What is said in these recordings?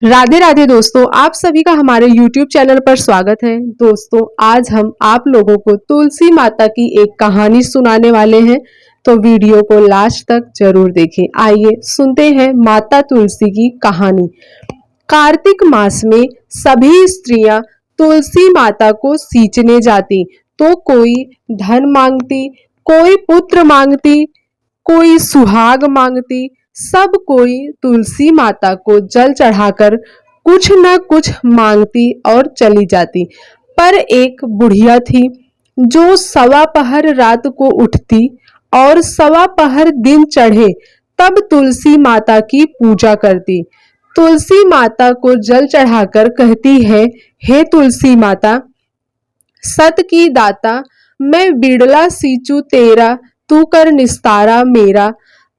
राधे राधे दोस्तों, आप सभी का हमारे YouTube चैनल पर स्वागत है। दोस्तों, आज हम आप लोगों को तुलसी माता की एक कहानी सुनाने वाले हैं, तो वीडियो को लास्ट तक जरूर देखें। आइए सुनते हैं माता तुलसी की कहानी। कार्तिक मास में सभी स्त्रियां तुलसी माता को सींचने जाती, तो कोई धन मांगती, कोई पुत्र मांगती, कोई सुहाग मांगती। सब कोई तुलसी माता को जल चढ़ाकर कुछ न कुछ मांगती और चली जाती। पर एक बुढ़िया थी जो सवा पहर रात को उठती और सवा पहर दिन चढ़े तब तुलसी माता की पूजा करती। तुलसी माता को जल चढ़ाकर कहती है, हे तुलसी माता, सत की दाता, मैं बिड़ला सींचू तेरा, तू कर निस्तारा मेरा।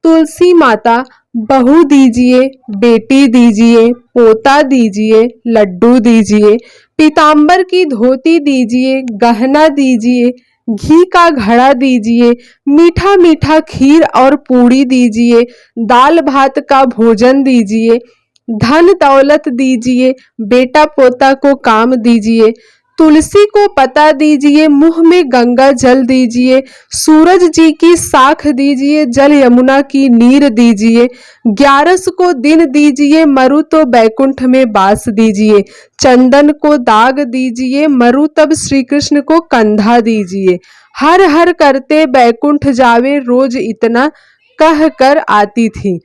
तुलसी माता, बहू दीजिए, बेटी दीजिए, पोता दीजिए, लड्डू दीजिए, पीतांबर की धोती दीजिए, गहना दीजिए, घी का घड़ा दीजिए, मीठा मीठा खीर और पूड़ी दीजिए, दाल भात का भोजन दीजिए, धन दौलत दीजिए, बेटा पोता को काम दीजिए। तुलसी को पता दीजिए, मुंह में गंगा जल दीजिए, सूरज जी की साख दीजिए, जल यमुना की नीर दीजिए, 11 को दिन दीजिए, मरु तो बैकुंठ में बास दीजिए, चंदन को दाग दीजिए, मरु तब श्री कृष्ण को कंधा दीजिए, हर हर करते बैकुंठ जावे, रोज इतना कह कर आती थी।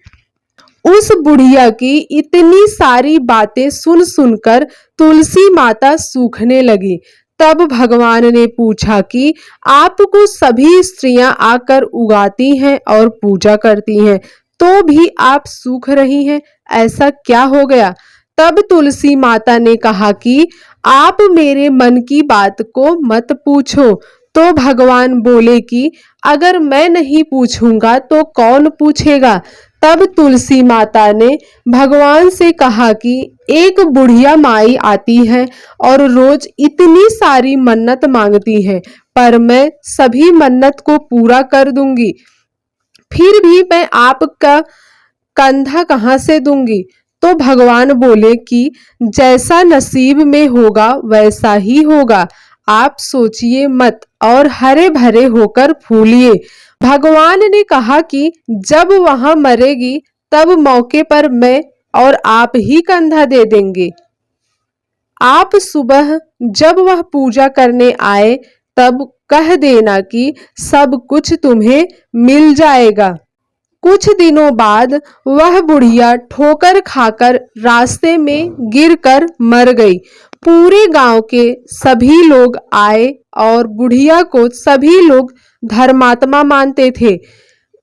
उस बुढ़िया की इतनी सारी बातें सुन सुनकर तुलसी माता सूखने लगी। तब भगवान ने पूछा कि आपको सभी स्त्रियां आकर उगाती हैं और पूजा करती हैं, तो भी आप सूख रही हैं, ऐसा क्या हो गया? तब तुलसी माता ने कहा कि आप मेरे मन की बात को मत पूछो। तो भगवान बोले कि अगर मैं नहीं पूछूंगा तो कौन पूछेगा? तब तुलसी माता ने भगवान से कहा कि एक बुढ़िया माई आती है और रोज इतनी सारी मन्नत मांगती है, पर मैं सभी मन्नत को पूरा कर दूंगी, फिर भी मैं आपका कंधा कहाँ से दूंगी? तो भगवान बोले कि जैसा नसीब में होगा वैसा ही होगा, आप सोचिए मत और हरे भरे होकर फूलिए। भगवान ने कहा कि जब वहां मरेगी तब मौके पर मैं और आप ही कंधा दे देंगे। आप सुबह जब वह पूजा करने आए तब कह देना कि सब कुछ तुम्हें मिल जाएगा। कुछ दिनों बाद वह बुढ़िया ठोकर खाकर रास्ते में गिरकर मर गई। पूरे गांव के सभी लोग आए और बुढ़िया को सभी लोग धर्मात्मा मानते थे।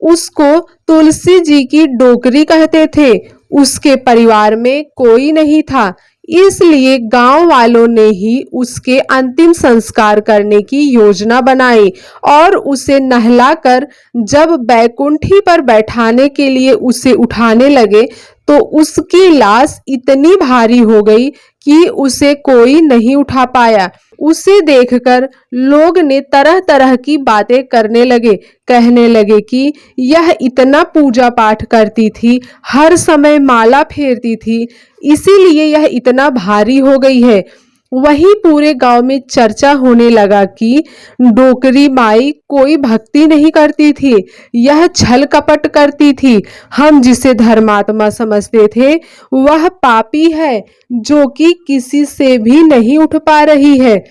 उसको तुलसी जी की डोकरी कहते थे। उसके परिवार में कोई नहीं था, इसलिए गांव वालों ने ही उसके अंतिम संस्कार करने की योजना बनाई और उसे नहलाकर जब बैकुंठी पर बैठाने के लिए उसे उठाने लगे तो उसकी लाश इतनी भारी हो गई कि उसे कोई नहीं उठा पाया। उसे देखकर लोग ने तरह तरह की बातें करने लगे, कहने लगे कि यह इतना पूजा पाठ करती थी, हर समय माला फेरती थी, इसीलिए यह इतना भारी हो गई है। वही पूरे गांव में चर्चा होने लगा कि डोकरी माई कोई भक्ति नहीं करती थी, यह छल कपट करती थी। हम जिसे धर्मात्मा समझते थे वह पापी है जो कि किसी से भी नहीं उठ पा रही है।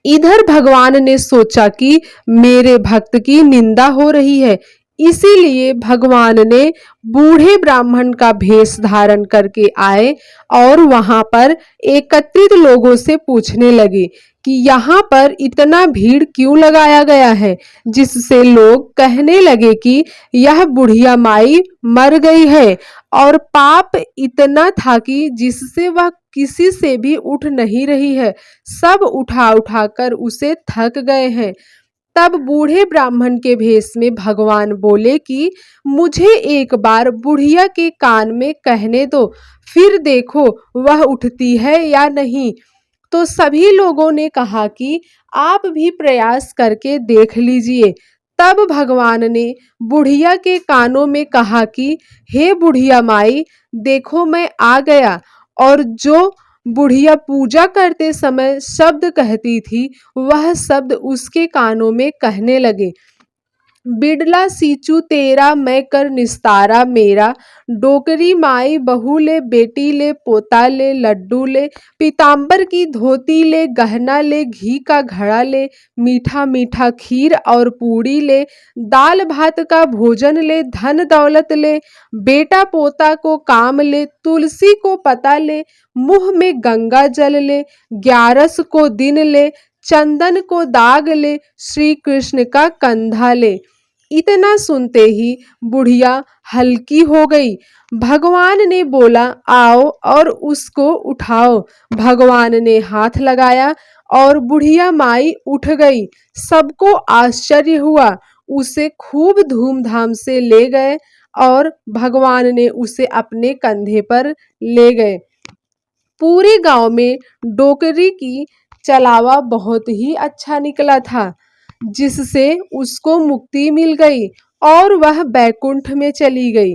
इधर भगवान ने सोचा कि मेरे भक्त की निंदा हो रही है, इसीलिए भगवान ने बूढ़े ब्राह्मण का भेष धारण करके आए और वहां पर एकत्रित लोगों से पूछने लगे कि यहाँ पर इतना भीड़ क्यों लगाया गया है, जिससे लोग कहने लगे कि यह बुढ़िया माई मर गई है और पाप इतना था कि जिससे वह किसी से भी उठ नहीं रही है, सब उठा उठा कर उसे थक गए हैं। तब बूढ़े ब्राह्मण के भेष में भगवान बोले कि मुझे एक बार बुढ़िया के कान में कहने दो, फिर देखो वह उठती है या नहीं। तो सभी लोगों ने कहा कि आप भी प्रयास करके देख लीजिए। तब भगवान ने बुढ़िया के कानों में कहा कि हे बुढ़िया माई, देखो मैं आ गया। और जो बुढ़िया पूजा करते समय शब्द कहती थी, वह शब्द उसके कानों में कहने लगे, बिड़ला सींचू तेरा मैं कर निस्तारा मेरा, डोकरी माई बहू ले, बेटी ले, पोता ले, लड्डू ले, पीताम्बर की धोती ले, गहना ले, घी का घड़ा ले, मीठा मीठा खीर और पूड़ी ले, दाल भात का भोजन ले, धन दौलत ले, बेटा पोता को काम ले, तुलसी को पता ले, मुंह में गंगा जल ले, 11 को दिन ले, चंदन को दाग ले, श्री कृष्ण का कंधा ले। इतना सुनते ही बुढ़िया हल्की हो गई। भगवान ने बोला, आओ और उसको उठाओ। भगवान ने हाथ लगाया और बुढ़िया माई उठ गई। सबको आश्चर्य हुआ। उसे खूब धूमधाम से ले गए और भगवान ने उसे अपने कंधे पर ले गए। पूरे गांव में डोकरी की चलावा बहुत ही अच्छा निकला था, जिससे उसको मुक्ति मिल गई और वह बैकुंठ में चली गई।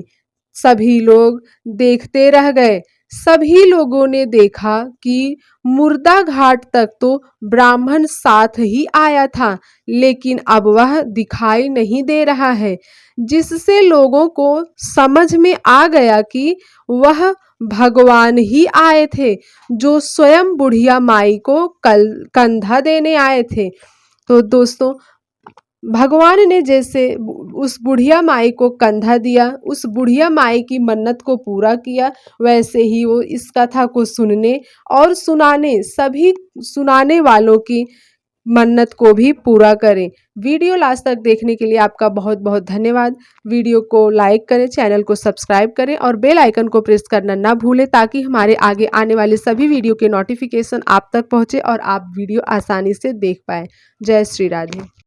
सभी लोग देखते रह गए। सभी लोगों ने देखा कि मुर्दा घाट तक तो ब्राह्मण साथ ही आया था, लेकिन अब वह दिखाई नहीं दे रहा है, जिससे लोगों को समझ में आ गया कि वह भगवान ही आए थे, जो स्वयं बुढ़िया माई को कंधा देने आए थे। तो दोस्तों, भगवान ने जैसे उस बुढ़िया माई को कंधा दिया, उस बुढ़िया माई की मन्नत को पूरा किया, वैसे ही वो इस कथा को सुनने और सुनाने, सभी सुनाने वालों की मन्नत को भी पूरा करें। वीडियो लास्ट तक देखने के लिए आपका बहुत बहुत धन्यवाद। वीडियो को लाइक करें, चैनल को सब्सक्राइब करें और बेल आइकन को प्रेस करना ना भूलें, ताकि हमारे आगे आने वाले सभी वीडियो के नोटिफिकेशन आप तक पहुंचे और आप वीडियो आसानी से देख पाएं। जय श्री राधे।